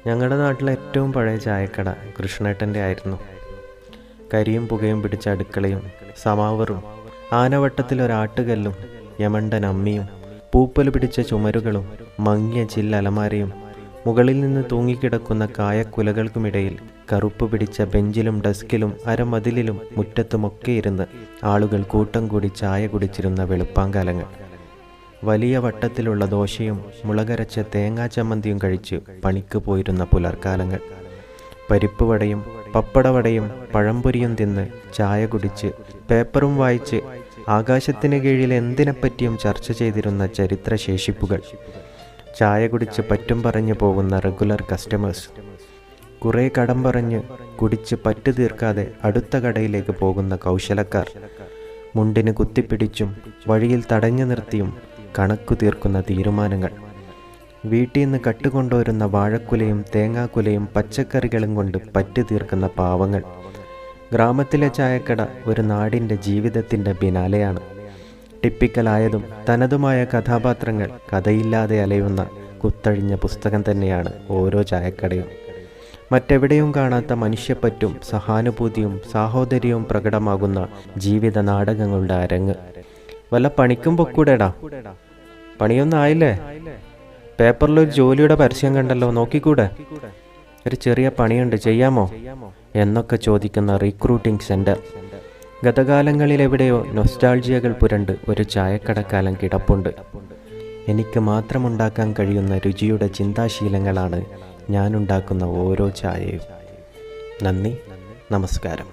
ഞങ്ങളുടെ നാട്ടിലെ ഏറ്റവും പഴയ ചായക്കട കൃഷ്ണേട്ടൻ്റെ ആയിരുന്നു. കരിയും പുകയും പിടിച്ച അടുക്കളയും സമാവറും ആനവട്ടത്തിലൊരാട്ടുകല്ലും യമണ്ടൻ അമ്മിയും പൂപ്പൽ പിടിച്ച ചുമരുകളും മങ്ങിയ ചില്ലലമാരയും മുകളിൽ നിന്ന് തൂങ്ങിക്കിടക്കുന്ന കായക്കുലകൾക്കുമിടയിൽ കറുപ്പ് പിടിച്ച ബെഞ്ചിലും ഡെസ്കിലും അരമതിലിലും മുറ്റത്തുമൊക്കെ ഇരുന്ന് ആളുകൾ കൂട്ടം കൂടി ചായ കുടിച്ചിരുന്ന വെളുപ്പാങ്കാലങ്ങൾ. വലിയ വട്ടത്തിലുള്ള ദോശയും മുളകരച്ച തേങ്ങാ ചമ്മന്തിയും കഴിച്ച് പണിക്ക് പോയിരുന്ന പുലർക്കാലങ്ങൾ. പരിപ്പ് വടയും പപ്പടവടയും പഴംപൊരിയും തിന്ന് ചായ കുടിച്ച് പേപ്പറും വായിച്ച് ആകാശത്തിന് കീഴിൽ എന്തിനെപ്പറ്റിയും ചർച്ച ചെയ്തിരുന്ന ചരിത്രശേഷിപ്പുകൾ. ചായ കുടിച്ച് പറ്റും പറഞ്ഞു പോകുന്ന റെഗുലർ കസ്റ്റമേഴ്സ്. കുറേ കടം പറഞ്ഞ് കുടിച്ച് പറ്റു തീർക്കാതെ അടുത്ത കടയിലേക്ക് പോകുന്ന കൗശലക്കാർ. മുണ്ടിന് കുത്തിപ്പിടിച്ചും വഴിയിൽ തടഞ്ഞു നിർത്തിയും കണക്കു തീർക്കുന്ന തീരുമാനങ്ങൾ. വീട്ടിൽ നിന്ന് കട്ടുകൊണ്ടുവരുന്ന വാഴക്കുലയും തേങ്ങാക്കുലയും പച്ചക്കറികളും കൊണ്ട് പറ്റു തീർക്കുന്ന പാവങ്ങൾ. ഗ്രാമത്തിലെ ചായക്കട ഒരു നാടിൻ്റെ ജീവിതത്തിൻ്റെ ബിനാലെയാണ്. ടിപ്പിക്കലായതും തനതുമായ കഥാപാത്രങ്ങൾ, കഥയില്ലാതെ അലയുന്ന കുത്തഴിഞ്ഞ പുസ്തകം തന്നെയാണ് ഓരോ ചായക്കടയും. മറ്റെവിടെയും കാണാത്ത മനുഷ്യപ്പറ്റും സഹാനുഭൂതിയും സാഹോദര്യവും പ്രകടമാകുന്ന ജീവിത നാടകങ്ങളുടെ അരങ്ങ്. വല്ല പണിക്കും പൊക്കൂടെടാ? പണിയൊന്നും ആയില്ലേ? പേപ്പറിലൊരു ജോലിയുടെ പരസ്യം കണ്ടല്ലോ, നോക്കിക്കൂടെ? ഒരു ചെറിയ പണിയുണ്ട്, ചെയ്യാമോ എന്നൊക്കെ ചോദിക്കുന്ന റിക്രൂട്ടിംഗ് സെൻറ്റർ. ഗതകാലങ്ങളിൽ എവിടെയോ നൊസ്റ്റാൾജിയകൾ പുരണ്ട് ഒരു ചായക്കടക്കാലം കിടപ്പുണ്ട്. എനിക്ക് മാത്രമുണ്ടാക്കാൻ കഴിയുന്ന രുചിയുടെ ചിന്താശീലങ്ങളാണ് ഞാനുണ്ടാക്കുന്ന ഓരോ ചായയും. നന്ദി, നമസ്കാരം.